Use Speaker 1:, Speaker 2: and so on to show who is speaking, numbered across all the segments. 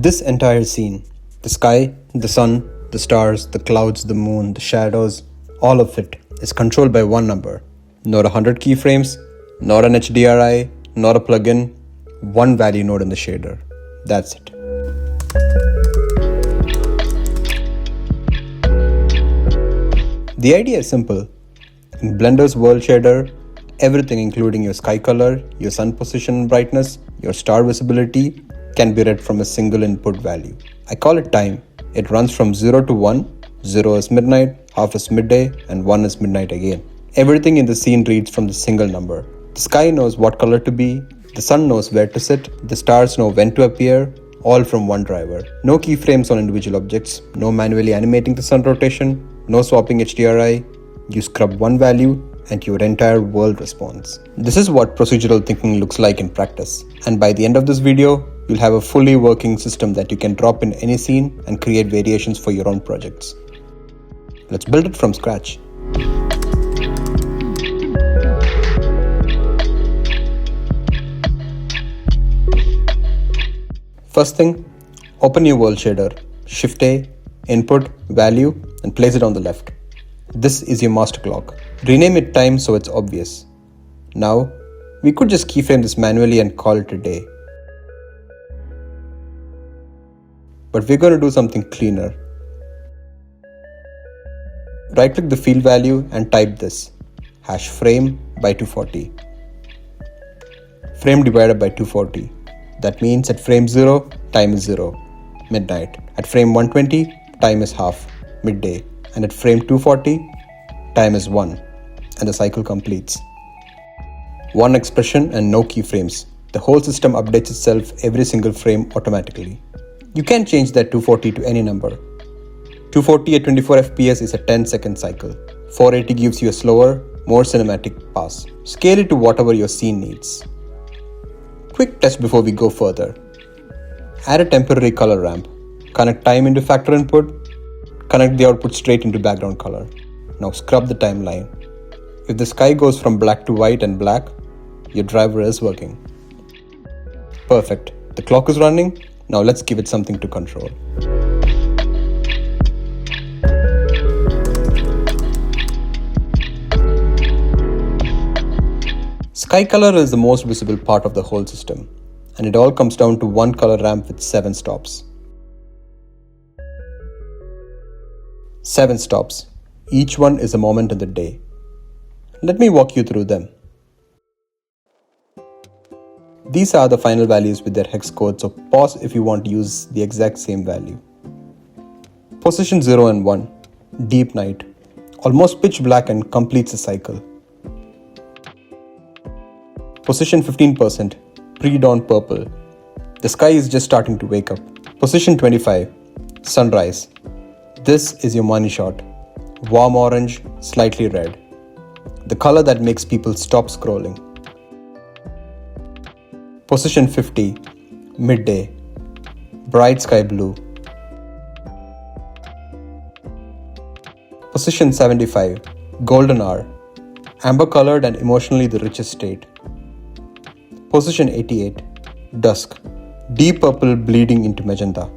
Speaker 1: This entire scene, the sky, the sun, the stars, the clouds, the moon, the shadows, all of it is controlled by one number. Not 100 keyframes, not an HDRI, not a plugin, one value node in the shader. That's it. The idea is simple. In Blender's world shader, everything including your sky color, your sun position and brightness, your star visibility can be read from a single input value. I call it time. It runs from 0 to 1. 0 is midnight, half is midday, and 1 is midnight again. Everything in the scene reads from the single number. The sky knows what color to be, the sun knows where to sit, the stars know when to appear, all from one driver. No keyframes on individual objects, no manually animating the sun rotation, no swapping HDRI. You scrub one value and your entire world responds. This is what procedural thinking looks like in practice. And by the end of this video, you'll have a fully working system that you can drop in any scene and create variations for your own projects. Let's build it from scratch. First thing, open your world shader, Shift A, input, value, and place it on the left. This is your master clock. Rename it time so it's obvious. Now, we could just keyframe this manually and call it a day. But we're going to do something cleaner. Right-click the field value and type this, #frame by 240. Frame divided by 240. That means at frame 0, time is 0, midnight. At frame 120, time is half, midday. And at frame 240, time is 1, and the cycle completes. One expression and no keyframes. The whole system updates itself every single frame automatically. You can change that 240 to any number. 240 at 24 FPS is a 10-second cycle. 480 gives you a slower, more cinematic pass. Scale it to whatever your scene needs. Quick test before we go further. Add a temporary color ramp. Connect time into factor input. Connect the output straight into background color. Now scrub the timeline. If the sky goes from black to white and black, your driver is working. Perfect. The clock is running. Now let's give it something to control. Sky color is the most visible part of the whole system, and it all comes down to one color ramp with 7 stops. 7 stops. Each one is a moment in the day. Let me walk you through them. These are the final values with their hex code, so pause if you want to use the exact same value. Position 0 and 1. Deep night. Almost pitch black and completes the cycle. Position 15%, pre-dawn purple. The sky is just starting to wake up. Position 25, sunrise. This is your money shot. Warm orange, slightly red. The color that makes people stop scrolling. Position 50, midday. Bright sky blue. Position 75, golden hour. Amber colored and emotionally the richest state. Position 88, dusk, deep purple bleeding into magenta.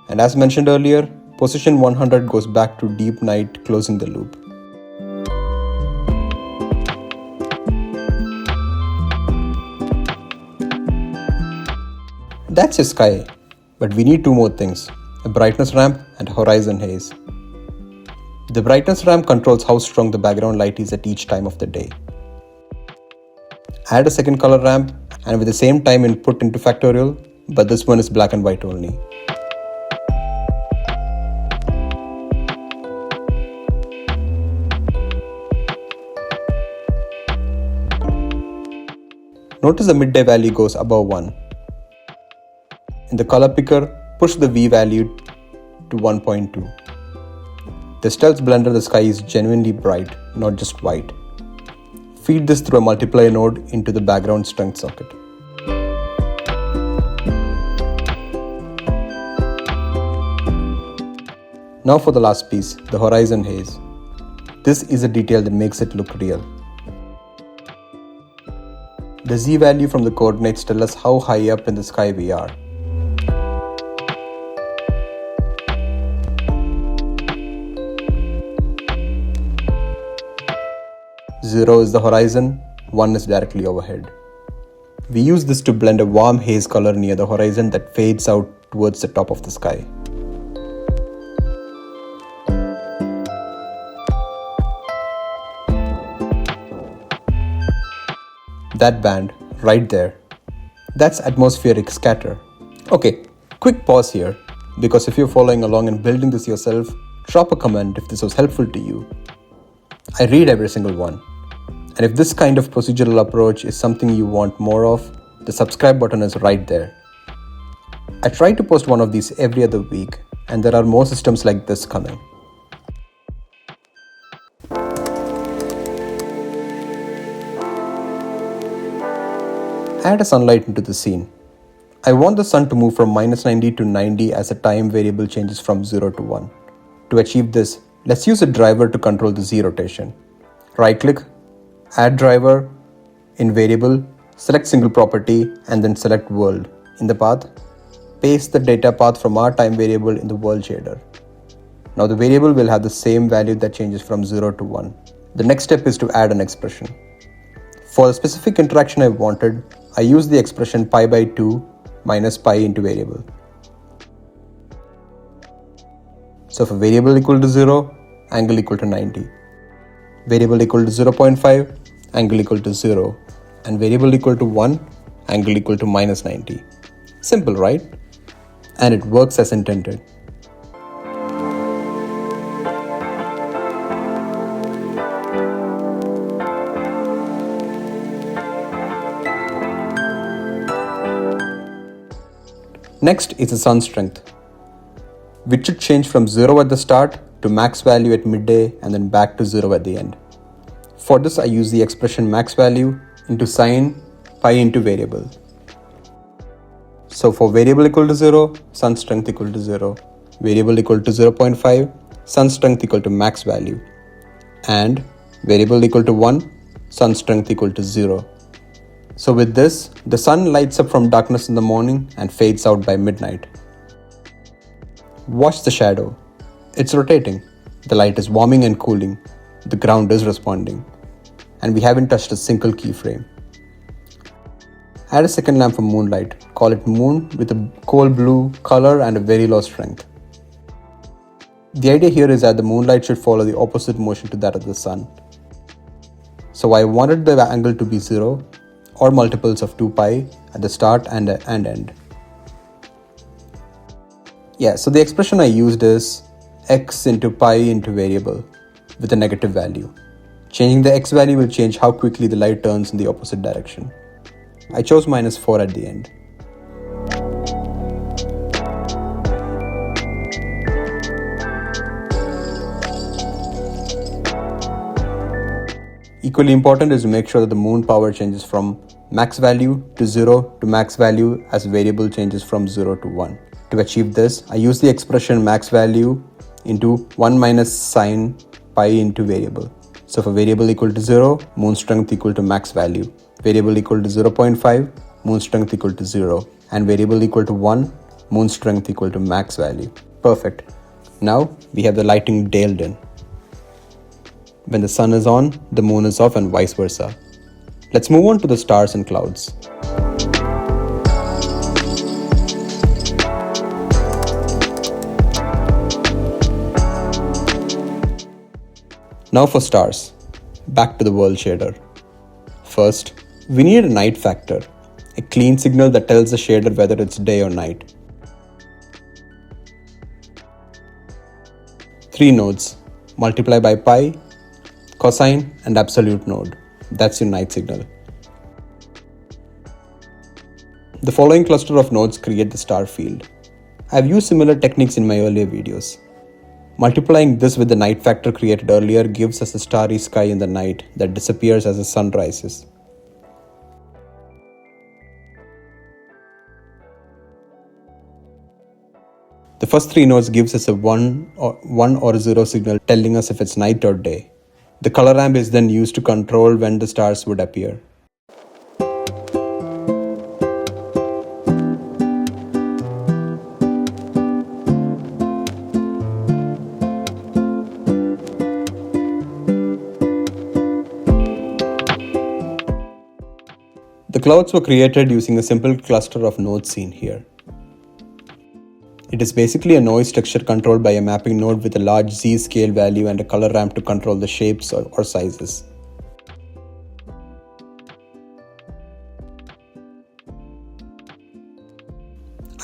Speaker 1: And as mentioned earlier, position 100 goes back to deep night, closing the loop. That's your sky, but we need 2 more things, a brightness ramp and a horizon haze. The brightness ramp controls how strong the background light is at each time of the day. Add a second color ramp and with the same time input into factorial, but this one is black and white only. Notice the midday value goes above 1. In the color picker, push the V value to 1.2. This tells Blender the sky is genuinely bright, not just white. Feed this through a multiplier node into the background strength socket. Now for the last piece, the horizon haze. This is a detail that makes it look real. The z value from the coordinates tell us how high up in the sky we are. Zero is the horizon, 1 is directly overhead. We use this to blend a warm haze color near the horizon that fades out towards the top of the sky. That band, right there, that's atmospheric scatter. Okay, quick pause here, because if you're following along and building this yourself, drop a comment if this was helpful to you. I read every single one. And if this kind of procedural approach is something you want more of, the subscribe button is right there. I try to post one of these every other week, and there are more systems like this coming. Add a sunlight into the scene. I want the sun to move from -90 to 90 as the time variable changes from 0 to 1. To achieve this, let's use a driver to control the Z rotation. Right-click, add driver, in variable, select single property and then select world. In the path, paste the data path from our time variable in the world shader. Now the variable will have the same value that changes from 0 to 1. The next step is to add an expression. For the specific interaction I wanted, I use the expression pi by 2 minus pi into variable. So for variable equal to 0, angle equal to 90. Variable equal to 0.5, angle equal to 0. And variable equal to 1, angle equal to minus 90. Simple, right? And it works as intended. Next is the sun strength, which should change from 0 at the start to max value at midday and then back to 0 at the end. For this, I use the expression max value into sine pi into variable. So for variable equal to 0, sun strength equal to 0. Variable equal to 0.5, sun strength equal to max value. And variable equal to 1, sun strength equal to 0. So with this, the sun lights up from darkness in the morning and fades out by midnight. Watch the shadow. It's rotating. The light is warming and cooling. The ground is responding. And we haven't touched a single keyframe. Add a second lamp for moonlight. Call it moon with a coal blue color and a very low strength. The idea here is that the moonlight should follow the opposite motion to that of the sun. So I wanted the angle to be 0 or multiples of 2 pi at the start and end. Yeah, so the expression I used is x into pi into variable with a negative value. Changing the x value will change how quickly the light turns in the opposite direction. I chose -4 at the end. Equally important is to make sure that the moon power changes from max value to 0 to max value as variable changes from 0 to 1. To achieve this, I use the expression max value into 1 minus sine pi into variable. So for variable equal to 0, moon strength equal to max value. Variable equal to 0.5, moon strength equal to 0. And variable equal to 1, moon strength equal to max value. Perfect. Now we have the lighting dialed in. When the sun is on, the moon is off and vice versa. Let's move on to the stars and clouds. Now for stars. Back to the world shader. First, we need a night factor, a clean signal that tells the shader whether it's day or night. 3 nodes, multiply by pi, cosine and absolute node. That's your night signal. The following cluster of nodes create the star field. I've used similar techniques in my earlier videos. Multiplying this with the night factor created earlier gives us a starry sky in the night that disappears as the sun rises. The first 3 nodes gives us a 1 or 0 signal telling us if it's night or day. The color ramp is then used to control when the stars would appear. clouds were created using a simple cluster of nodes seen here. It is basically a noise texture controlled by a mapping node with a large Z scale value and a color ramp to control the shapes or sizes.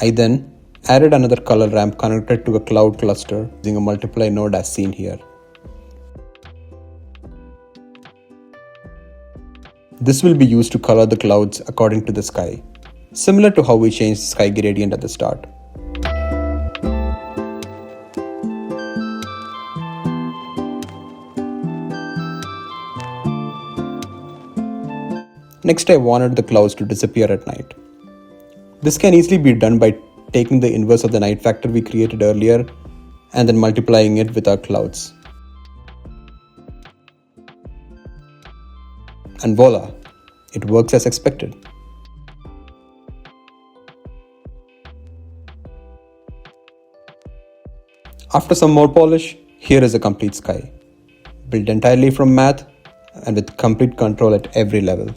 Speaker 1: I then added another color ramp connected to a cloud cluster using a multiply node as seen here. This will be used to color the clouds according to the sky, similar to how we changed the sky gradient at the start. Next, I wanted the clouds to disappear at night. This can easily be done by taking the inverse of the night factor we created earlier and then multiplying it with our clouds. And voila, it works as expected. After some more polish, here is a complete sky, built entirely from math and with complete control at every level.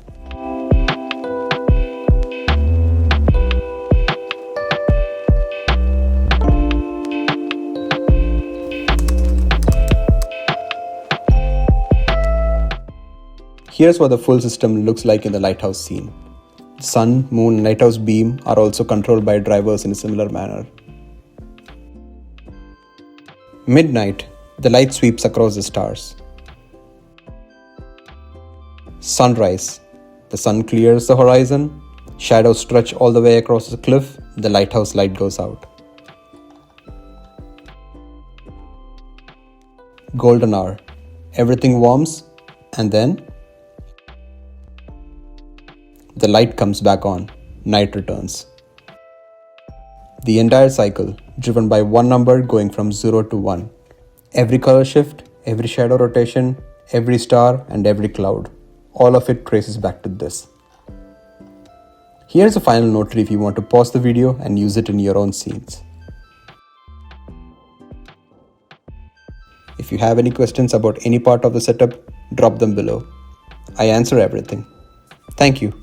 Speaker 1: Here's what the full system looks like in the lighthouse scene. Sun, moon, and lighthouse beam are also controlled by drivers in a similar manner. Midnight, the light sweeps across the stars. Sunrise, the sun clears the horizon, shadows stretch all the way across the cliff, the lighthouse light goes out. Golden hour, everything warms, and then the light comes back on, night returns. The entire cycle, driven by one number going from 0 to 1. Every color shift, every shadow rotation, every star, and every cloud. All of it traces back to this. Here's a final note if you want to pause the video and use it in your own scenes. If you have any questions about any part of the setup, drop them below. I answer everything. Thank you.